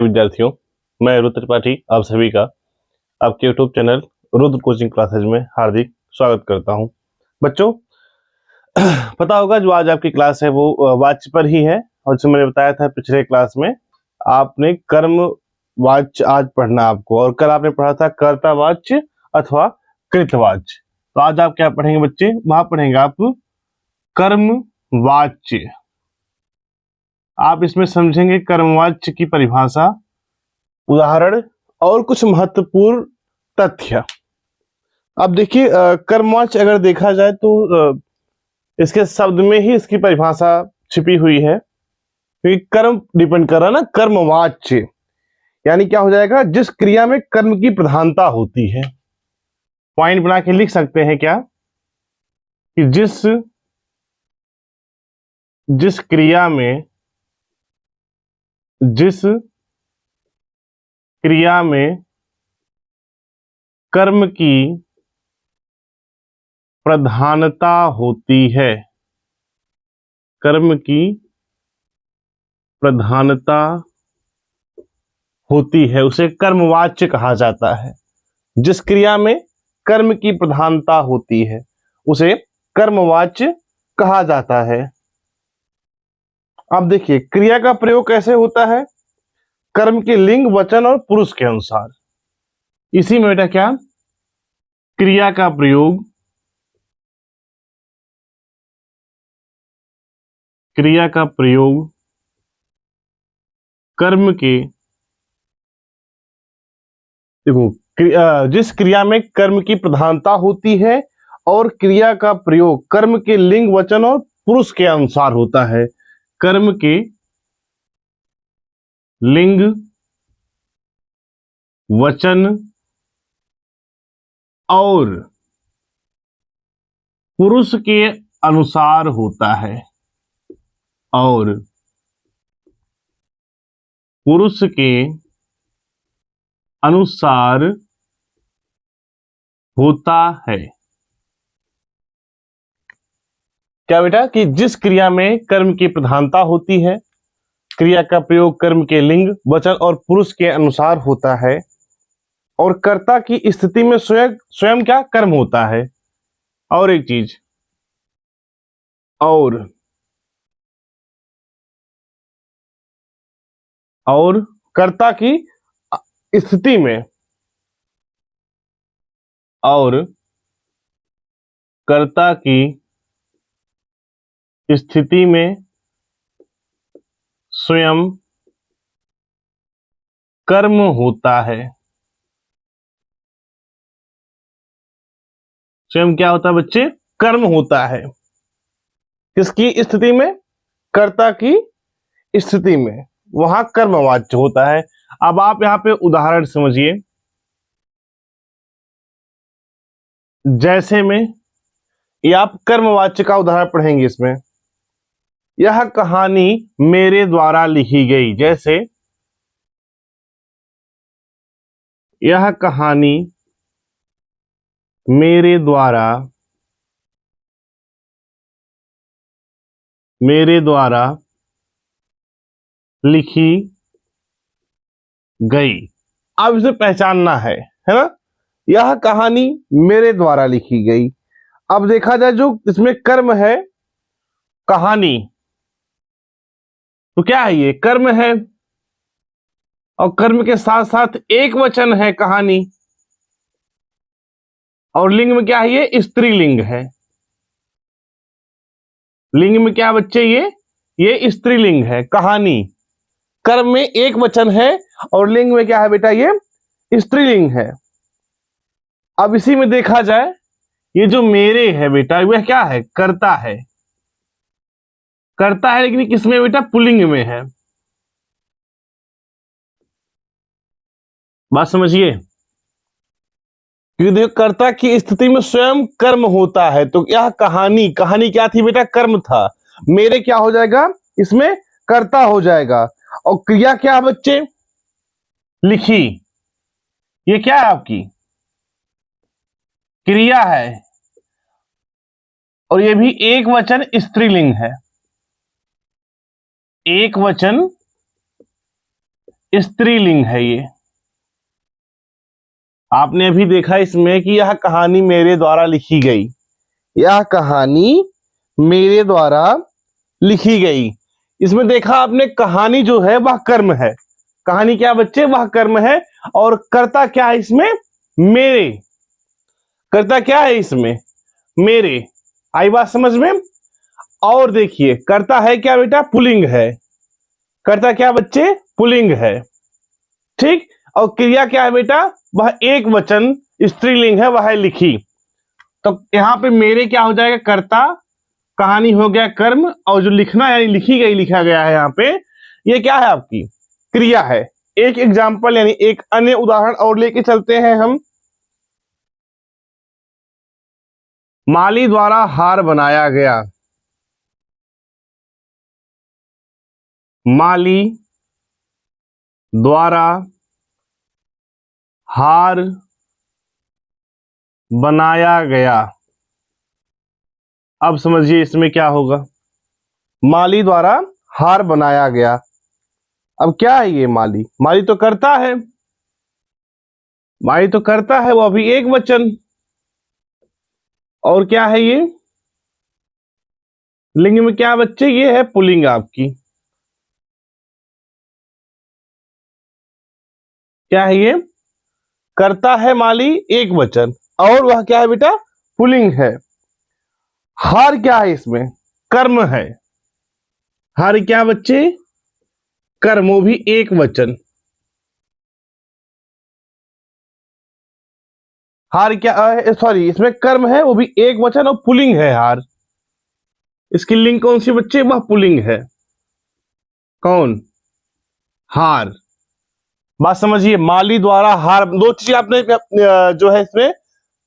विद्यार्थियों, मैं रुद्र त्रिपाठी आप सभी का आपके YouTube channel Rudra coaching classes में हार्दिक स्वागत करता हूं। बच्चों, पता होगा जो आज आपकी क्लास है वो वाच्य पर ही है, और जो मैंने बताया था पिछले क्लास में आपने कर्म वाच्य आज पढ़ना आपको, और कल आपने पढ़ा था कर्तावाच्य अथवा कृतवाच्य। तो आज आप क्या पढ़ेंगे बच्चे? वहां पढ़ेंगे आप कर्म वाच्य। आप इसमें समझेंगे कर्मवाच्य की परिभाषा, उदाहरण और कुछ महत्वपूर्ण तथ्य। अब देखिए, कर्मवाच्य अगर देखा जाए तो इसके शब्द में ही इसकी परिभाषा छिपी हुई है, क्योंकि कर्म डिपेंड कर रहा है ना। कर्मवाच्य यानी क्या हो जाएगा? जिस क्रिया में कर्म की प्रधानता होती है। पॉइंट बना के लिख सकते हैं क्या कि जिस क्रिया में कर्म की प्रधानता होती है, कर्म की प्रधानता होती है, उसे कर्मवाच्य कहा जाता है। जिस क्रिया में कर्म की प्रधानता होती है उसे कर्मवाच्य कहा जाता है। अब देखिए, क्रिया का प्रयोग कैसे होता है? कर्म के लिंग, वचन और पुरुष के अनुसार। इसी में बेटा क्या, क्रिया का प्रयोग कर्म के, देखो, जिस क्रिया में कर्म की प्रधानता होती है और क्रिया का प्रयोग कर्म के लिंग, वचन और पुरुष के अनुसार होता है। कर्म के लिंग, वचन और पुरुष के अनुसार होता है, और पुरुष के अनुसार होता है। क्या बेटा? कि जिस क्रिया में कर्म की प्रधानता होती है, क्रिया का प्रयोग कर्म के लिंग, वचन और पुरुष के अनुसार होता है, और कर्ता की स्थिति में स्वयं क्या कर्म होता है। और एक चीज, और कर्ता की स्थिति में, और कर्ता की स्थिति में स्वयं कर्म होता है। स्वयं क्या होता है बच्चे? कर्म होता है। किसकी स्थिति में? कर्ता की स्थिति में, वहां कर्मवाच्य होता है। अब आप यहां पे उदाहरण समझिए। जैसे में ये आप कर्मवाच्य का उदाहरण पढ़ेंगे इसमें, यह कहानी मेरे द्वारा लिखी गई। जैसे यह कहानी मेरे द्वारा लिखी गई। अब इसे पहचानना है ना? यह कहानी मेरे द्वारा लिखी गई। अब देखा जाए जो इसमें कर्म है, कहानी, तो क्या है? ये कर्म है, और कर्म के साथ साथ एक वचन है कहानी, और लिंग में क्या है? ये स्त्रीलिंग है। लिंग में क्या बच्चे? ये स्त्रीलिंग है कहानी। कर्म में एक वचन है और लिंग में क्या है बेटा? ये स्त्रीलिंग है। अब इसी में देखा जाए, ये जो मेरे है बेटा, वह क्या है? कर्ता है। कर्ता है, लेकिन किसमें बेटा? पुल्लिंग में है। बात समझिए, क्योंकि देखो, कर्ता की स्थिति में स्वयं कर्म होता है। तो यह कहानी क्या थी बेटा? कर्म था। मेरे क्या हो जाएगा? इसमें कर्ता हो जाएगा। और क्रिया क्या है बच्चे? लिखी। ये क्या है? आपकी क्रिया है, और ये भी एक वचन स्त्रीलिंग है। एक वचन स्त्रीलिंग है ये। आपने अभी देखा इसमें कि यह कहानी मेरे द्वारा लिखी गई, यह कहानी मेरे द्वारा लिखी गई। इसमें देखा आपने, कहानी जो है वह कर्म है। कहानी क्या बच्चे? वह कर्म है। और कर्ता क्या है इसमें? मेरे। कर्ता क्या है इसमें? मेरे। आई बात समझ में? और देखिए, कर्ता है क्या बेटा? पुल्लिंग है। कर्ता क्या बच्चे? पुल्लिंग है। ठीक। और क्रिया क्या है बेटा? वह एक वचन स्त्रीलिंग है, वह है लिखी। तो यहां पे मेरे क्या हो जाएगा? कर्ता, कहानी हो गया कर्म, और जो लिखना यानी लिखी गई, लिखा गया है यहाँ पे, ये क्या है? आपकी क्रिया है। एक एग्जाम्पल यानी एक अन्य उदाहरण और लेके चलते हैं हम। माली द्वारा हार बनाया गया। माली द्वारा हार बनाया गया। अब समझिए इसमें क्या होगा। माली द्वारा हार बनाया गया। अब क्या है ये? माली, माली तो करता है, माली तो करता है, वो अभी एक वचन। और क्या है ये? लिंग में क्या बच्चे? ये है पुल्लिंग आपकी। क्या है ये? करता है माली एक वचन, और वह क्या है बेटा? पुल्लिंग है। हार क्या है इसमें? कर्म है। हार क्या बच्चे? कर्म, वो भी एक वचन। हार क्या? सॉरी, इसमें कर्म है, वो भी एक वचन, और पुल्लिंग है हार। इसकी लिंग कौन सी बच्चे? वह पुल्लिंग है। कौन? हार। बात समझिए, माली द्वारा हार, दो चीज आपने जो है इसमें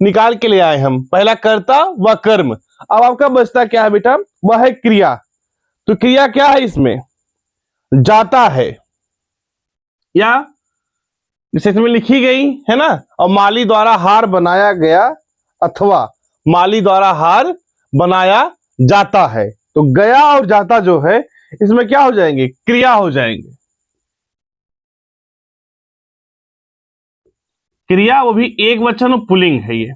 निकाल के ले आए हम। पहला कर्ता व कर्म। अब आपका बचता क्या है बेटा? वह है क्रिया। तो क्रिया क्या है इसमें? जाता है, या इसे इसमें लिखी गई है ना। और माली द्वारा हार बनाया गया, अथवा माली द्वारा हार बनाया जाता है। तो गया और जाता जो है, इसमें क्या हो जाएंगे? क्रिया हो जाएंगे। क्रिया, वो भी एक वचन और पुल्लिंग है ये।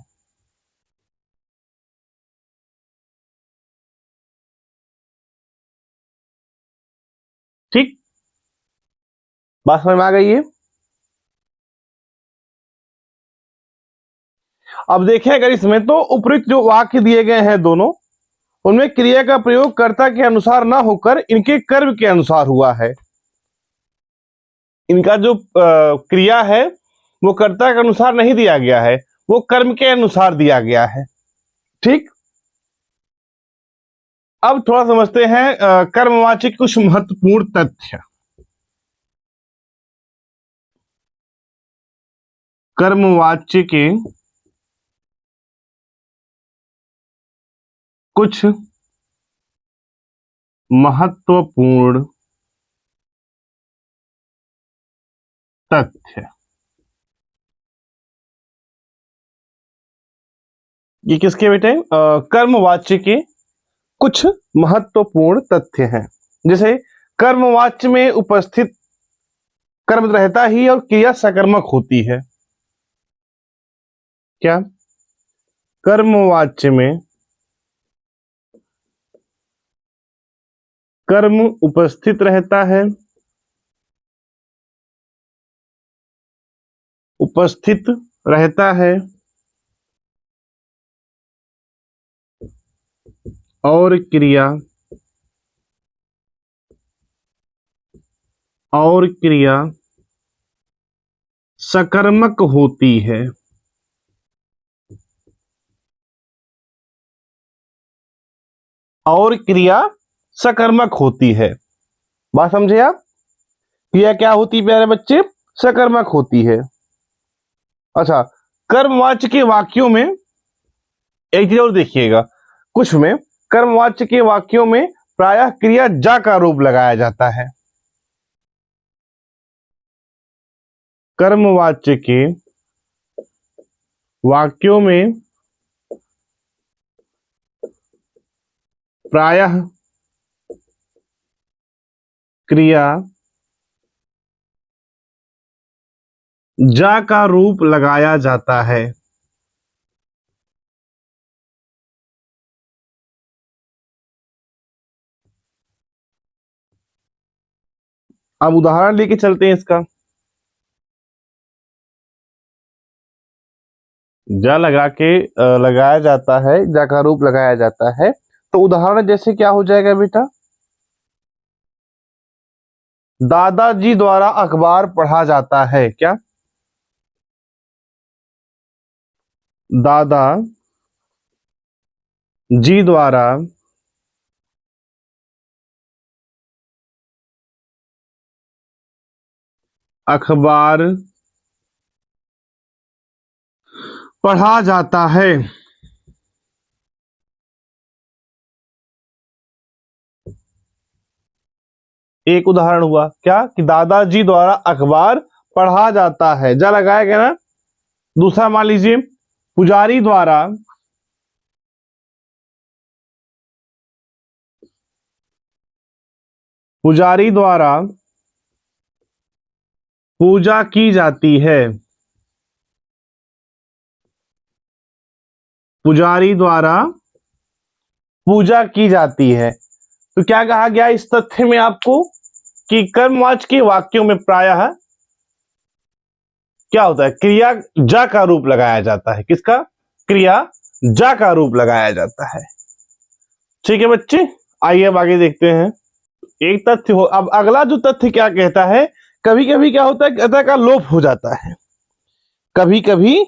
ठीक, बात समझ में आ गई है? अब देखें अगर इसमें, तो उपयुक्त जो वाक्य दिए गए हैं दोनों, उनमें क्रिया का प्रयोग कर्ता के अनुसार ना होकर इनके कर्म के अनुसार हुआ है। इनका जो क्रिया है वो कर्ता के अनुसार नहीं दिया गया है, वो कर्म के अनुसार दिया गया है। ठीक। अब थोड़ा समझते हैं कर्मवाची के कुछ महत्वपूर्ण तथ्य। कर्मवाच्य के कुछ महत्वपूर्ण तथ्य। ये किसके बेटे? कर्मवाच्य के कुछ महत्वपूर्ण तथ्य हैं। जैसे कर्मवाच्य में उपस्थित कर्म रहता ही और क्रिया सकर्मक होती है। क्या? कर्मवाच्य में कर्म उपस्थित रहता है, उपस्थित रहता है, और क्रिया सकर्मक होती है। और क्रिया सकर्मक होती है। बात समझे आप? क्रिया क्या होती है प्यारे बच्चे? सकर्मक होती है। अच्छा, कर्मवाच्य के वाक्यों में एक चीज और देखिएगा, कुछ में कर्मवाच्य के वाक्यों में प्रायः क्रिया जा का रूप लगाया जाता है। कर्मवाच्य के वाक्यों में प्रायः क्रिया जा का रूप लगाया जाता है। अब उदाहरण लेके चलते हैं इसका। जा लगा के लगाया जाता है, जा का रूप लगाया जाता है। तो उदाहरण जैसे क्या हो जाएगा बेटा? दादाजी द्वारा अखबार पढ़ा जाता है। क्या? दादा जी द्वारा अखबार पढ़ा जाता है। एक उदाहरण हुआ क्या कि दादाजी द्वारा अखबार पढ़ा जाता है, जा लगाया गया ना। दूसरा मान लीजिए पुजारी द्वारा पुजारी द्वारा पूजा की जाती है। पुजारी द्वारा पूजा की जाती है। तो क्या कहा गया इस तथ्य में आपको कि कर्मवाचक के वाक्यों में प्रायः क्या होता है? क्रिया जा का रूप लगाया जाता है। किसका? क्रिया जा का रूप लगाया जाता है। ठीक है बच्चे, आइए अब आगे देखते हैं। एक तथ्य हो, अब अगला जो तथ्य क्या कहता है, कभी कभी क्या होता है, कर्ता का लोप हो जाता है। कभी कभी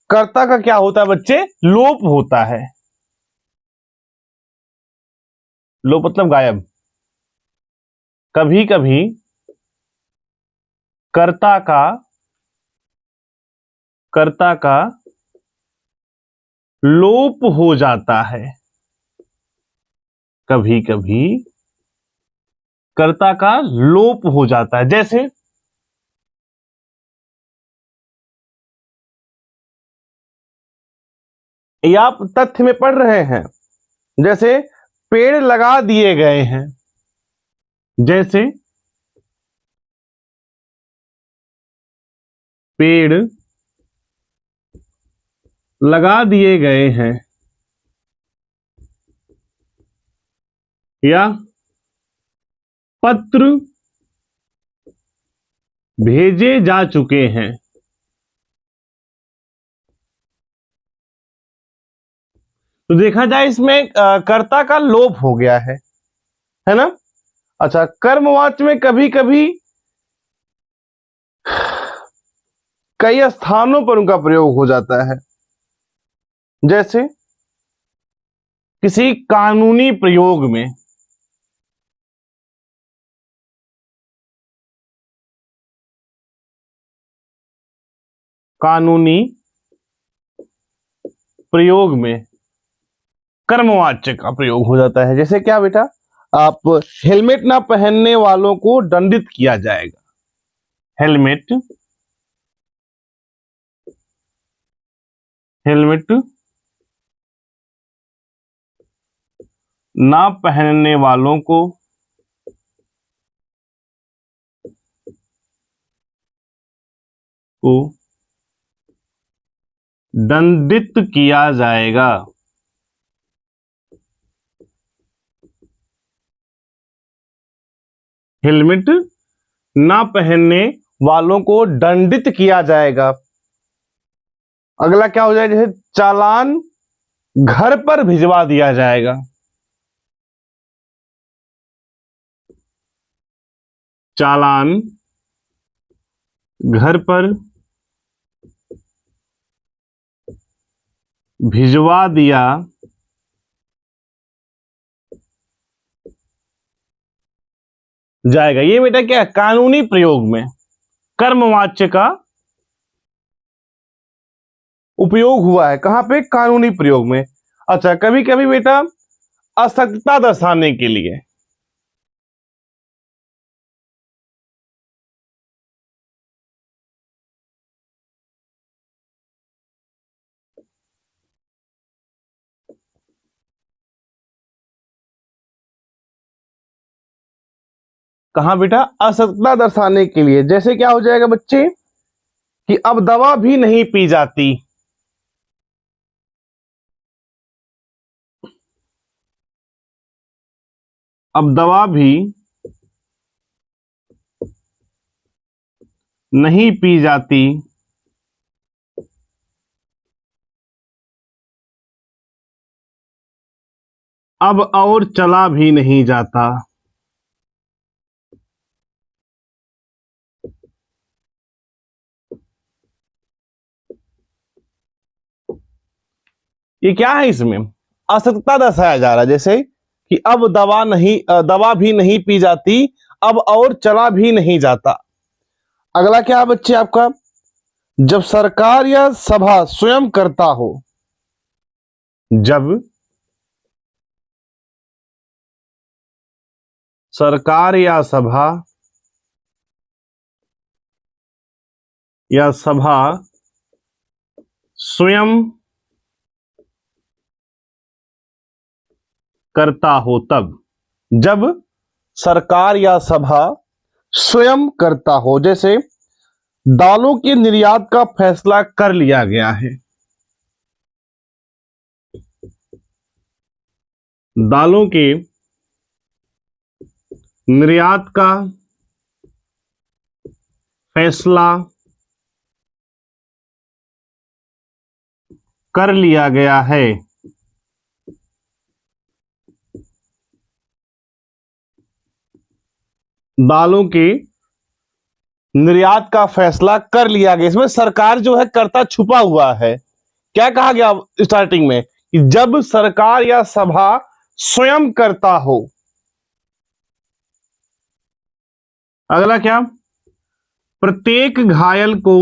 कर्ता का क्या होता है बच्चे? लोप होता है। लोप मतलब गायब। कभी कभी कर्ता का लोप हो जाता है। कभी कभी कर्ता का लोप हो जाता है। जैसे ये आप तथ्य में पढ़ रहे हैं, जैसे पेड़ लगा दिए गए हैं। जैसे पेड़ लगा दिए गए हैं, या पत्र भेजे जा चुके हैं। तो देखा जाए इसमें कर्ता का लोप हो गया है ना। अच्छा, कर्मवाच्य में कभी कभी कई स्थानों पर उनका प्रयोग हो जाता है। जैसे किसी कानूनी प्रयोग में, कानूनी प्रयोग में कर्मवाच्य का प्रयोग हो जाता है। जैसे क्या बेटा? आप हेलमेट ना पहनने वालों को दंडित किया जाएगा। हेलमेट हेलमेट ना पहनने वालों को दंडित किया जाएगा। हेलमेट ना पहनने वालों को दंडित किया जाएगा। अगला क्या हो जाएगा? जैसे चालान घर पर भिजवा दिया जाएगा। चालान घर पर भिजवा दिया जाएगा। ये बेटा क्या है? कानूनी प्रयोग में कर्मवाच्य का उपयोग हुआ है। कहां पे? कानूनी प्रयोग में। अच्छा, कभी कभी बेटा असत्यता दर्शाने के लिए, कहां बेटा? असत्यता दर्शाने के लिए। जैसे क्या हो जाएगा बच्चे? कि अब दवा भी नहीं पी जाती। अब दवा भी नहीं पी जाती। अब और चला भी नहीं जाता। ये क्या है? इसमें असतता दर्शाया जा रहा है, जैसे कि अब दवा भी नहीं पी जाती, अब और चला भी नहीं जाता। अगला क्या है बच्चे आपका? जब सरकार या सभा स्वयं करता हो। जब सरकार या सभा स्वयं करता हो तब। जब सरकार या सभा स्वयं करता हो, जैसे दालों के निर्यात का फैसला कर लिया गया है। दालों के निर्यात का फैसला कर लिया गया है। दालों के निर्यात का फैसला कर लिया गया। इसमें सरकार जो है कर्ता छुपा हुआ है। क्या कहा गया स्टार्टिंग में? कि जब सरकार या सभा स्वयं करता हो। अगला क्या? प्रत्येक घायल को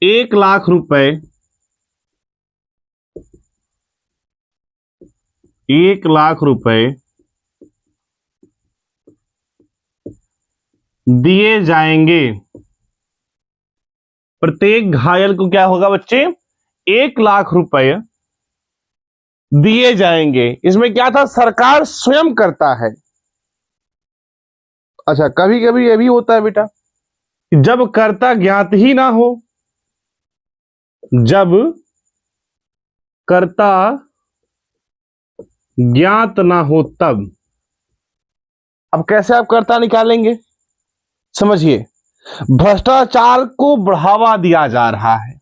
1 लाख रुपए 1 लाख रुपए दिए जाएंगे। प्रत्येक घायल को क्या होगा बच्चे? 1 लाख रुपए दिए जाएंगे। इसमें क्या था? सरकार स्वयं करता है। अच्छा, कभी कभी यह भी होता है बेटा, जब कर्ता ज्ञात ही ना हो। जब कर्ता ज्ञात ना हो तब। अब कैसे आप कर्ता निकालेंगे? समझिए, भ्रष्टाचार को बढ़ावा दिया जा रहा है।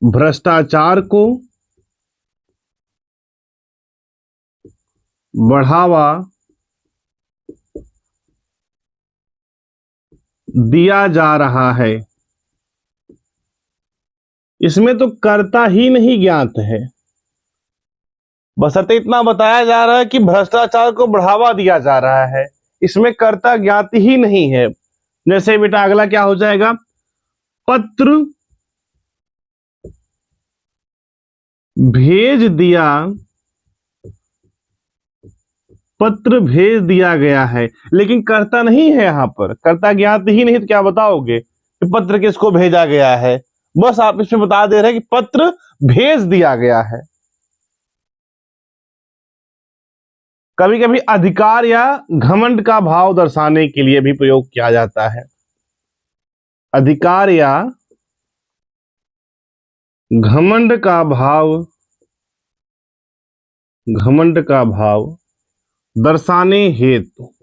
भ्रष्टाचार को बढ़ावा दिया जा रहा है। इसमें तो कर्ता ही नहीं ज्ञात है, बशर्ते इतना बताया जा रहा है कि भ्रष्टाचार को बढ़ावा दिया जा रहा है। इसमें कर्ता ज्ञात ही नहीं है। जैसे बेटा अगला क्या हो जाएगा? पत्र भेज दिया। पत्र भेज दिया गया है, लेकिन कर्ता नहीं है। यहां पर कर्ता ज्ञात ही नहीं, तो क्या बताओगे कि पत्र किसको भेजा गया है? बस आप इसमें बता दे रहे हैं कि पत्र भेज दिया गया है। कभी कभी अधिकार या घमंड का भाव दर्शाने के लिए भी प्रयोग किया जाता है। अधिकार या घमंड का भाव दर्शाने हेतु।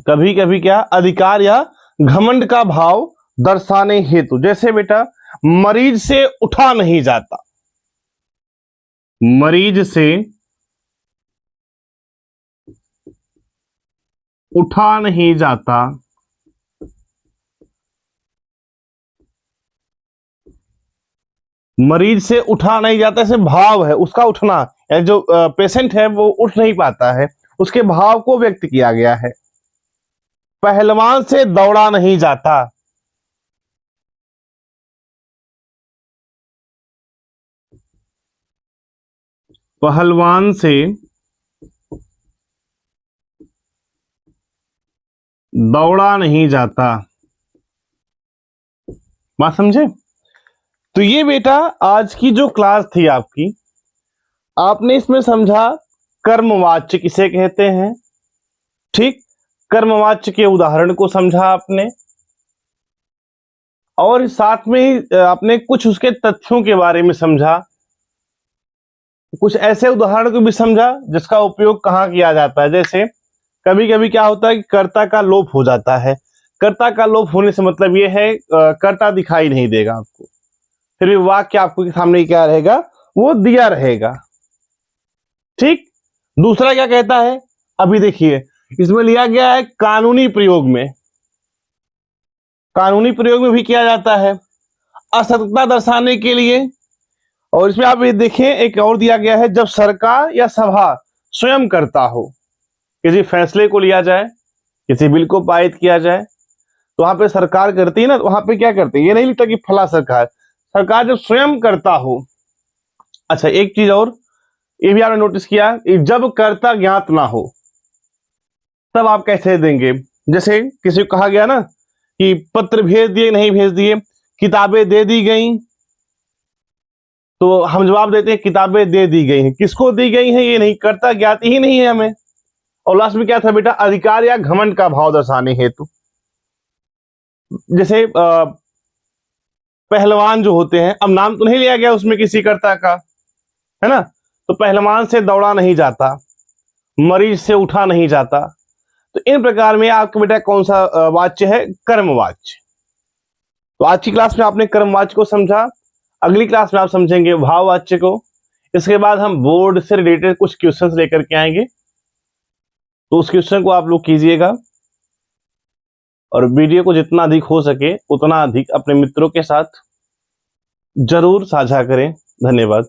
कभी कभी क्या? अधिकार या घमंड का भाव दर्शाने हेतु। जैसे बेटा मरीज से उठा नहीं जाता। मरीज से उठा नहीं जाता। मरीज से उठा नहीं जाता, ऐसे भाव है उसका उठना, जो पेशेंट है वो उठ नहीं पाता है, उसके भाव को व्यक्त किया गया है। पहलवान से दौड़ा नहीं जाता। पहलवान से दौड़ा नहीं जाता। बात समझे? तो ये बेटा आज की जो क्लास थी आपकी, आपने इसमें समझा कर्मवाच्य किसे कहते हैं, ठीक, कर्मवाच्य के उदाहरण को समझा आपने, और साथ में ही आपने कुछ उसके तथ्यों के बारे में समझा, कुछ ऐसे उदाहरण को भी समझा जिसका उपयोग कहाँ किया जाता है। जैसे कभी कभी क्या होता है कि कर्ता का लोप हो जाता है। कर्ता का लोप होने से मतलब ये है कर्ता दिखाई नहीं देगा आपको, फिर भी वाक्य आपके सामने क्या रहेगा, वो दिया रहेगा, ठीक। दूसरा क्या कहता है, अभी देखिए इसमें लिया गया है कानूनी प्रयोग में, कानूनी प्रयोग में भी किया जाता है असत्यता दर्शाने के लिए। और इसमें आप ये देखें एक और दिया गया है, जब सरकार या सभा स्वयं करता हो, किसी फैसले को लिया जाए, किसी बिल को पारित किया जाए, तो वहां पे सरकार करती है ना, तो वहां पे क्या करते हैं, ये नहीं लिखता कि फला सरकार, सरकार जब स्वयं करता हो। अच्छा एक चीज और, ये भी आपने नोटिस किया, जब कर्ता ज्ञात ना हो तब आप कैसे देंगे। जैसे किसी को कहा गया ना कि पत्र भेज दिए नहीं भेज दिए, किताबें दे दी गई, तो हम जवाब देते हैं किताबें दे दी गई हैं। किसको दी गई हैं ये नहीं, कर्ता ज्ञात ही नहीं है हमें। और लास्ट में क्या था बेटा, अधिकार या घमंड का भाव दर्शाने हेतु। जैसे पहलवान जो होते हैं, अब नाम तो नहीं लिया गया उसमें किसी कर्ता का, है ना, तो पहलवान से दौड़ा नहीं जाता, मरीज से उठा नहीं जाता। तो इन प्रकार में आपका बेटा कौन सा वाच्य है, कर्मवाच्य। तो आज की क्लास में आपने कर्मवाच्य को समझा, अगली क्लास में आप समझेंगे भाववाच्य को। इसके बाद हम बोर्ड से रिलेटेड कुछ क्वेश्चंस लेकर के आएंगे, तो उस क्वेश्चन को आप लोग कीजिएगा, और वीडियो को जितना अधिक हो सके उतना अधिक अपने मित्रों के साथ जरूर साझा करें। धन्यवाद।